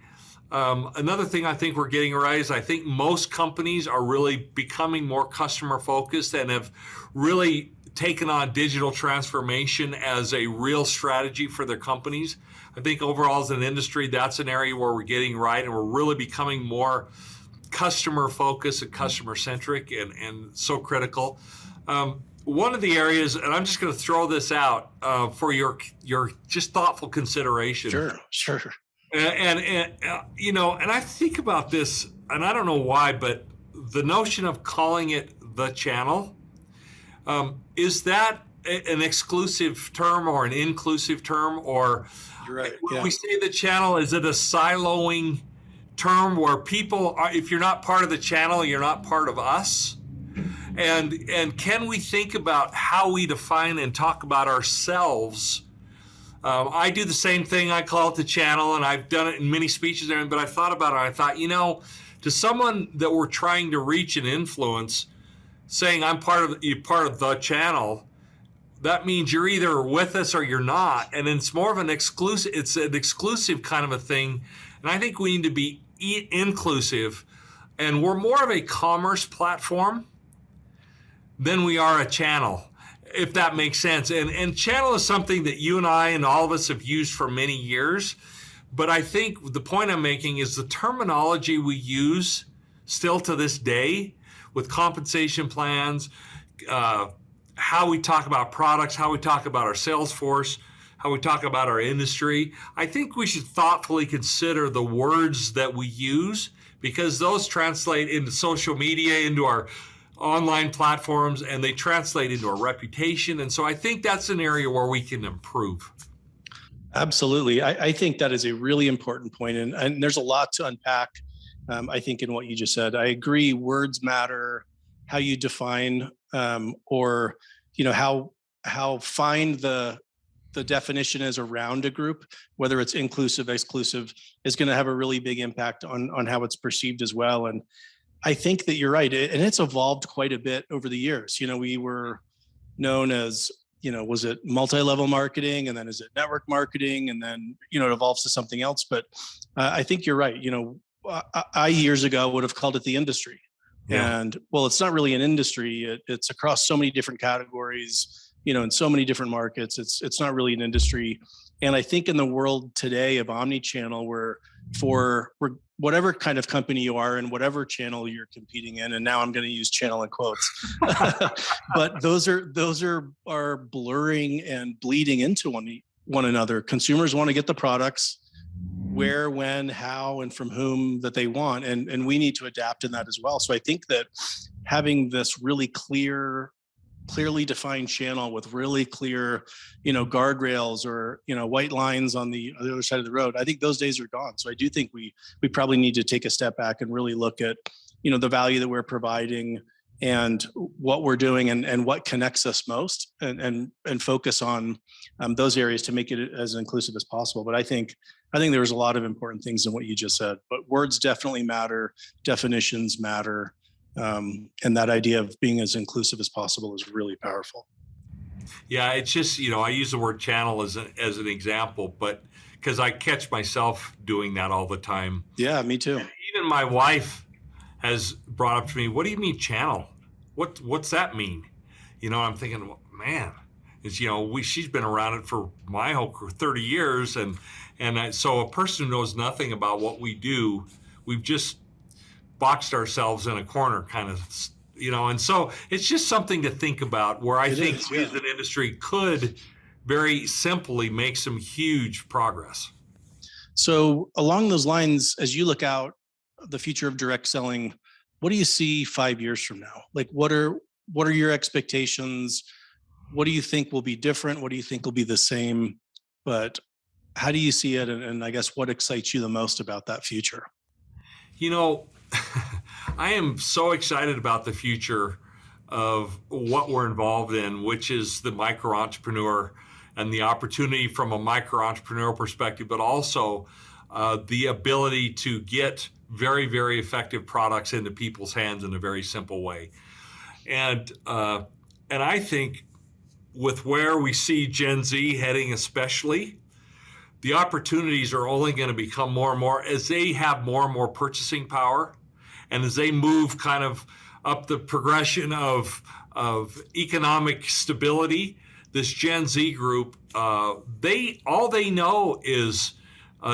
S3: Another thing I think we're getting right is I think most companies are really becoming more customer focused and have really taken on digital transformation as a real strategy for their companies. I think overall as an industry, that's an area where we're getting right, and we're really becoming more customer focused and customer centric and so critical. One of the areas, and I'm just going to throw this out for your just thoughtful consideration.
S2: Sure.
S3: And I think about this, and I don't know why, but the notion of calling it the channel, is that an exclusive term or an inclusive term? Or
S2: you're right.
S3: When we say the channel, is it a siloing term where people are, if you're not part of the channel, you're not part of us? And can we think about how we define and talk about ourselves? I do the same thing. I call it the channel, and I've done it in many speeches there, but I thought about it, and I thought, to someone that we're trying to reach and influence, saying I'm part of the channel, that means you're either with us or you're not. And it's more of an exclusive kind of a thing. And I think we need to be inclusive, and we're more of a commerce platform. than we are a channel, if that makes sense. And channel is something that you and I and all of us have used for many years. But I think the point I'm making is the terminology we use still to this day with compensation plans, how we talk about products, how we talk about our sales force, how we talk about our industry. I think we should thoughtfully consider the words that we use, because those translate into social media, into our online platforms, and they translate into our reputation. And so I think that's an area where we can improve.
S2: Absolutely. I think that is a really important point, and there's a lot to unpack, I think, in what you just said. I agree, words matter, how you define, or how fine the definition is around a group, whether it's inclusive, exclusive, is going to have a really big impact on how it's perceived as well. And I think that you're right, and it's evolved quite a bit over the years. We were known as, was it multi-level marketing, and then is it network marketing, and then it evolves to something else. But I think you're right. I years ago would have called it the industry. Yeah. And well, it's not really an industry. It's across so many different categories, in so many different markets. It's not really an industry. And I think in the world today of omni-channel, where for whatever kind of company you are and whatever channel you're competing in, and now I'm going to use channel in quotes, but those are blurring and bleeding into one another. Consumers want to get the products where, when, how, and from whom that they want, and we need to adapt in that as well. So I think that having this really clearly defined channel with really clear, guardrails or, white lines on the other side of the road, I think those days are gone. So I do think we probably need to take a step back and really look at, the value that we're providing and what we're doing and what connects us most, and focus on those areas to make it as inclusive as possible. But I think there was a lot of important things in what you just said, but words definitely matter. Definitions matter. And that idea of being as inclusive as possible is really powerful.
S3: Yeah, it's just, I use the word channel as an example, but because I catch myself doing that all the time.
S2: Yeah, me too.
S3: And even my wife has brought up to me, what do you mean channel? What's that mean? I'm thinking, well, man, she's been around it for my whole 30 years. And so a person who knows nothing about what we do, we've just boxed ourselves in a corner kind of, and so it's just something to think about, where I think we as an industry could very simply make some huge progress.
S2: So along those lines, as you look out the future of direct selling, what do you see 5 years from now? Like, what are your expectations? What do you think will be different? What do you think will be the same? But how do you see it? And I guess what excites you the most about that future?
S3: I am so excited about the future of what we're involved in, which is the micro entrepreneur and the opportunity from a micro entrepreneurial perspective, but also the ability to get very, very effective products into people's hands in a very simple way. And I think with where we see Gen Z heading, especially, the opportunities are only going to become more and more as they have more and more purchasing power, and as they move kind of up the progression of economic stability. This Gen Z group, all they know is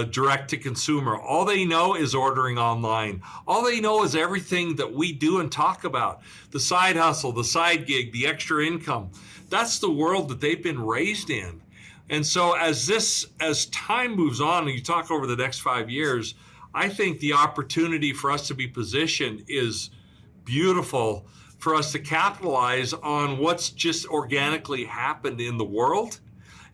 S3: direct to consumer. All they know is ordering online. All they know is everything that we do and talk about: the side hustle, the side gig, the extra income. That's the world that they've been raised in. And so as time moves on, and you talk over the next 5 years, I think the opportunity for us to be positioned is beautiful, for us to capitalize on what's just organically happened in the world.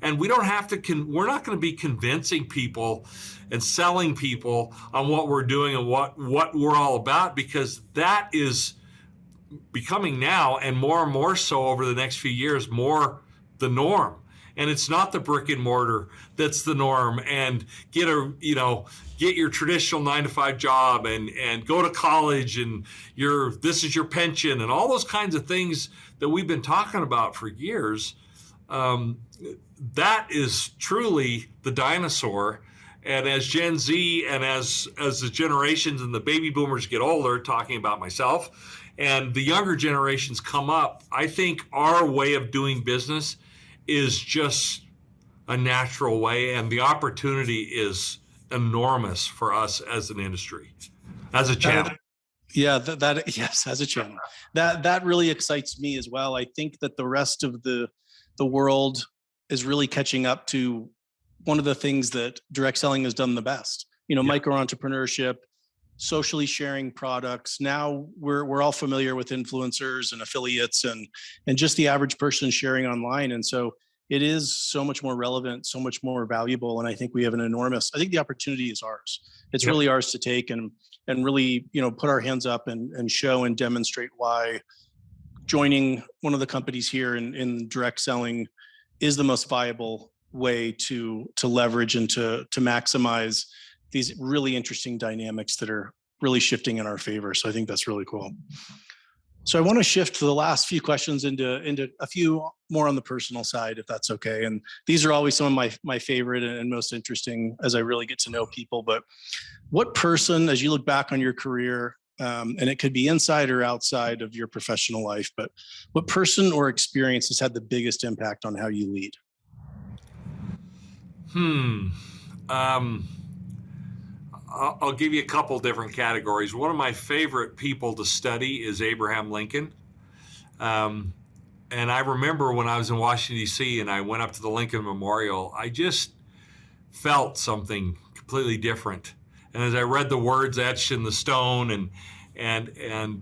S3: And we don't have to, we're not going to be convincing people and selling people on what we're doing and what we're all about, because that is becoming now, and more so over the next few years, more the norm. And it's not the brick and mortar that's the norm, and get your traditional 9-to-5 job and go to college, and this is your pension, and all those kinds of things that we've been talking about for years. That is truly the dinosaur. And as Gen Z and as the generations and the baby boomers get older, talking about myself, and the younger generations come up, I think our way of doing business is just a natural way, and the opportunity is enormous for us as an industry, as a channel.
S2: Yeah, yes, as a channel. That really excites me as well. I think that the rest of the world is really catching up to one of the things that direct selling has done the best. Micro entrepreneurship, socially sharing products. Now we're all familiar with influencers and affiliates and just the average person sharing online. And so it is so much more relevant, so much more valuable. And I think we have I think the opportunity is ours. It's really ours to take and really, put our hands up and show and demonstrate why joining one of the companies here in direct selling is the most viable way to leverage and to maximize these really interesting dynamics that are really shifting in our favor. So I think that's really cool. So I want to shift to the last few questions into a few more on the personal side, if that's okay. And these are always some of my favorite and most interesting as I really get to know people. But what person, as you look back on your career, and it could be inside or outside of your professional life, but what person or experience has had the biggest impact on how you lead?
S3: I'll give you a couple different categories. One of my favorite people to study is Abraham Lincoln. And I remember when I was in Washington, D.C., and I went up to the Lincoln Memorial, I just felt something completely different. And as I read the words etched in the stone, and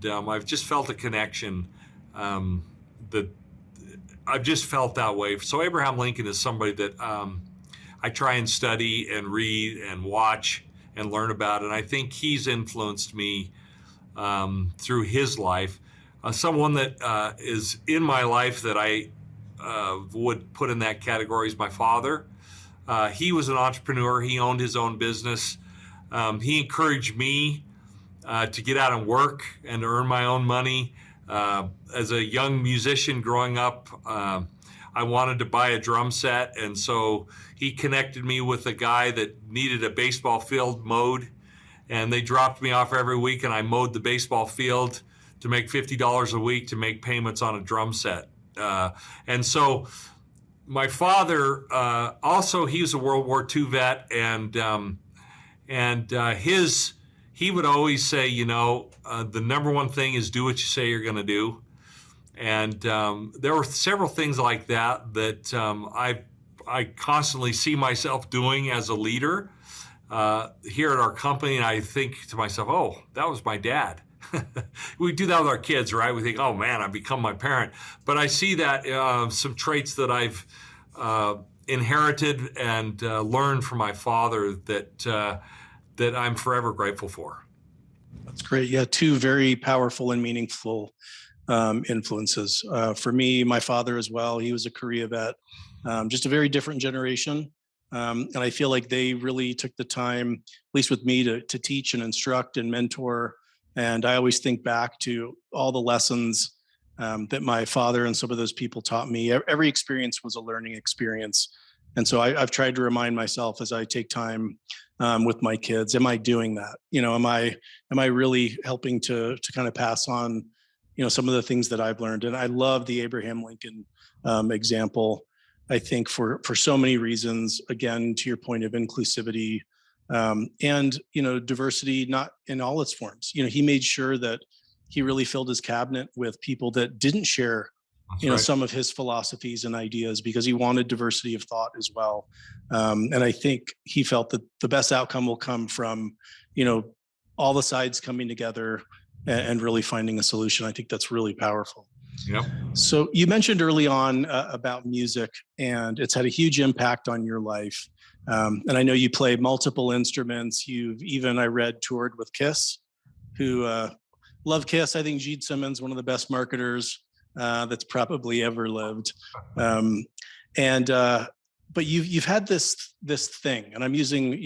S3: I've just felt a connection that I've just felt that way. So Abraham Lincoln is somebody that I try and study and read and watch and learn about. And I think he's influenced me through his life. Someone that is in my life that I would put in that category is my father. He was an entrepreneur. He owned his own business. He encouraged me to get out and work and to earn my own money. As a young musician growing up, I wanted to buy a drum set, and so he connected me with a guy that needed a baseball field mowed, and they dropped me off every week, and I mowed the baseball field to make $50 a week to make payments on a drum set. And so my father, also, he was a World War II vet, and he would always say, the number one thing is do what you say you're going to do. And there were several things like that I constantly see myself doing as a leader here at our company. And I think to myself, oh, that was my dad. We do that with our kids, right? We think, oh man, I've become my parent. But I see that some traits that I've inherited and learned from my father that I'm forever grateful for.
S2: That's great. Yeah, two very powerful and meaningful influences. For me, my father as well, he was a Korea vet, just a very different generation. And I feel like they really took the time, at least with me, to teach and instruct and mentor. And I always think back to all the lessons that my father and some of those people taught me. Every experience was a learning experience. And so I've tried to remind myself as I take time with my kids, am I doing that? Am I really helping to kind of pass on, some of the things that I've learned? And I love the Abraham Lincoln example. I think for so many reasons, again, to your point of inclusivity and, diversity, not in all its forms. He made sure that he really filled his cabinet with people that didn't share some of his philosophies and ideas, because he wanted diversity of thought as well. And I think he felt that the best outcome will come from, all the sides coming together and really finding a solution. I think that's really powerful.
S3: Yep.
S2: So you mentioned early on about music, and it's had a huge impact on your life. And I know you play multiple instruments. You've even, I read, toured with Kiss, who love Kiss. I think Gene Simmons, one of the best marketers that's probably ever lived. But you've had this thing, and I'm using,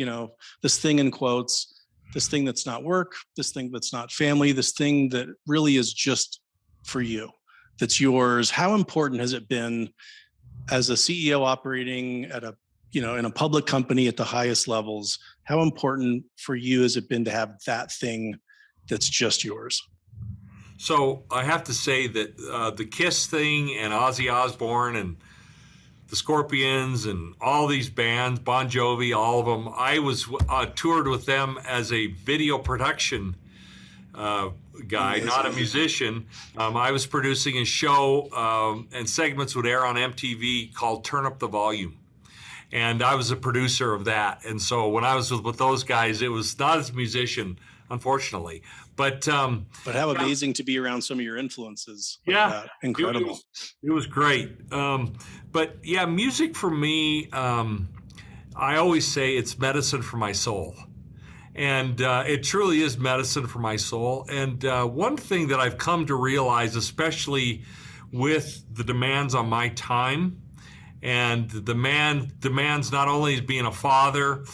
S2: this thing in quotes, this thing that's not work, this thing that's not family, this thing that really is just for you, that's yours. How important has it been as a CEO operating at in a public company at the highest levels? How important for you has it been to have that thing that's just yours?
S3: So I have to say that the Kiss thing and Ozzy Osbourne and the Scorpions and all these bands, Bon Jovi, all of them, I was toured with them as a video production guy, not a musician. I was producing a show, and segments would air on MTV called Turn Up the Volume. And I was a producer of that. And so when I was with those guys, it was not as a musician, unfortunately. But how
S2: amazing to be around some of your influences. Like
S3: yeah.
S2: That. Incredible.
S3: It was great. But yeah, music for me, I always say it's medicine for my soul. And it truly is medicine for my soul. And one thing that I've come to realize, especially with the demands on my time, and the demands not only as being a father,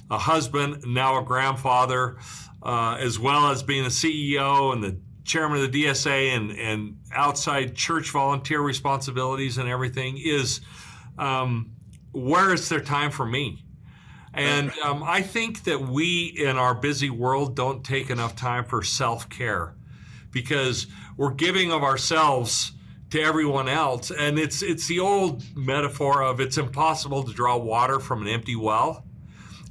S3: a husband, now a grandfather, as well as being a CEO and the chairman of the DSA and outside church volunteer responsibilities and everything, is where is there time for me? And I think that we in our busy world don't take enough time for self-care, because we're giving of ourselves to everyone else. And it's the old metaphor of it's impossible to draw water from an empty well.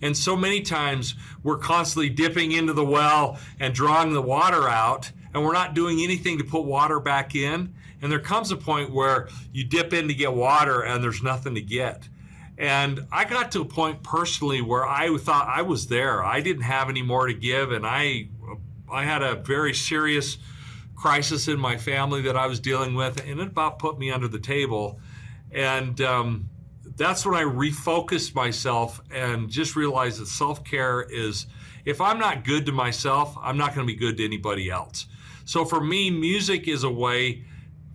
S3: And so many times we're constantly dipping into the well and drawing the water out, and we're not doing anything to put water back in. And there comes a point where you dip in to get water and there's nothing to get. And I got to a point personally where I thought I was there. I didn't have any more to give, and I had a very serious crisis in my family that I was dealing with, and it about put me under the table. And that's when I refocused myself and just realized that self-care is, if I'm not good to myself, I'm not going to be good to anybody else. So for me, music is a way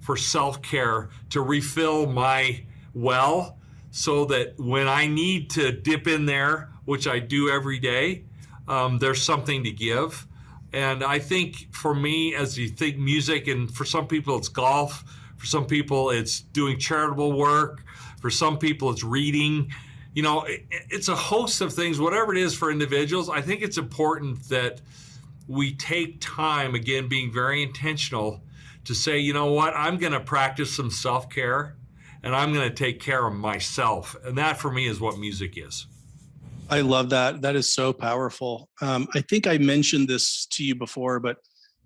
S3: for self-care to refill my well, so that when I need to dip in there, which I do every day, there's something to give. And I think for me, as you think music, and for some people it's golf, for some people it's doing charitable work, for some people it's reading, it's a host of things, whatever it is for individuals. I think it's important that we take time, again, being very intentional, to say, you know what, I'm going to practice some self-care, and I'm going to take care of myself. And that for me is what music is.
S2: I love that. That is so powerful. I think I mentioned this to you before, but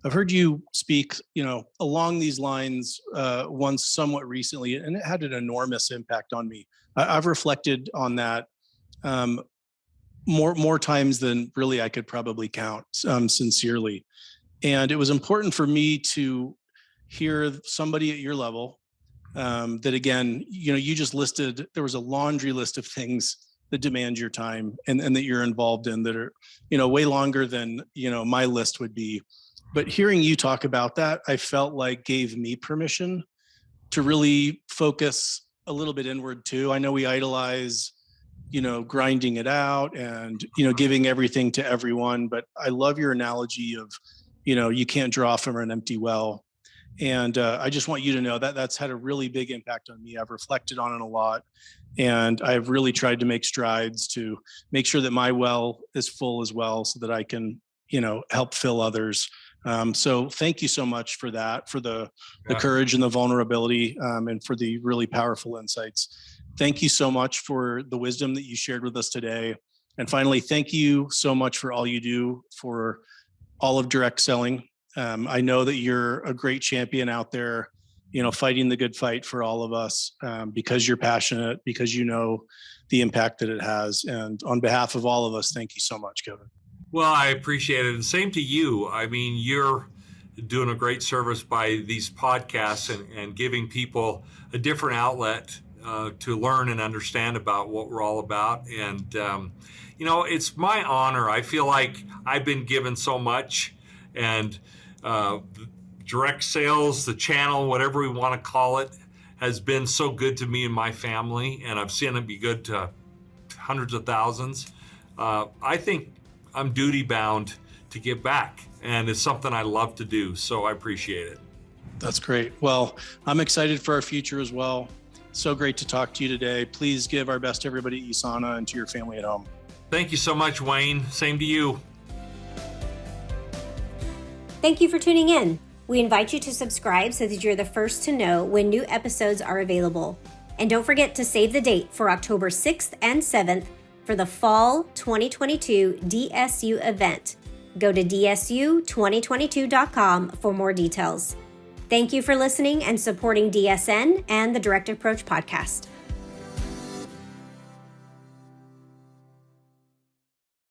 S2: I've heard you speak, along these lines once somewhat recently, and it had an enormous impact on me. I've reflected on that more times than really I could probably count, sincerely. And it was important for me to hear somebody at your level that, again, you just listed, there was a laundry list of things that demand your time and that you're involved in that are, way longer than, my list would be. But hearing you talk about that, I felt like gave me permission to really focus a little bit inward too. I know we idolize, grinding it out and, giving everything to everyone, but I love your analogy of, you can't draw from an empty well. And I just want you to know that that's had a really big impact on me. I've reflected on it a lot, and I've really tried to make strides to make sure that my well is full as well, so that I can, help fill others. So thank you so much for that, for the courage and the vulnerability, and for the really powerful insights. Thank you so much for the wisdom that you shared with us today. And finally, thank you so much for all you do for all of direct selling. I know that you're a great champion out there, fighting the good fight for all of us, because you're passionate, because you know the impact that it has. And on behalf of all of us, thank you so much, Kevin.
S3: Well, I appreciate it. And same to you. I mean, you're doing a great service by these podcasts and giving people a different outlet to learn and understand about what we're all about. And, it's my honor. I feel like I've been given so much, and direct sales, the channel, whatever we want to call it, has been so good to me and my family, and I've seen it be good to hundreds of thousands. I think I'm duty bound to give back, and it's something I love to do, so I appreciate it.
S2: That's great. Well, I'm excited for our future as well. So great to talk to you today. Please give our best to everybody at USANA and to your family at home.
S3: Thank you so much, Wayne. Same to you.
S1: Thank you for tuning in. We invite you to subscribe so that you're the first to know when new episodes are available. And don't forget to save the date for October 6th and 7th for the Fall 2022 DSU event. Go to dsu2022.com for more details. Thank you for listening and supporting DSN and the Direct Approach podcast.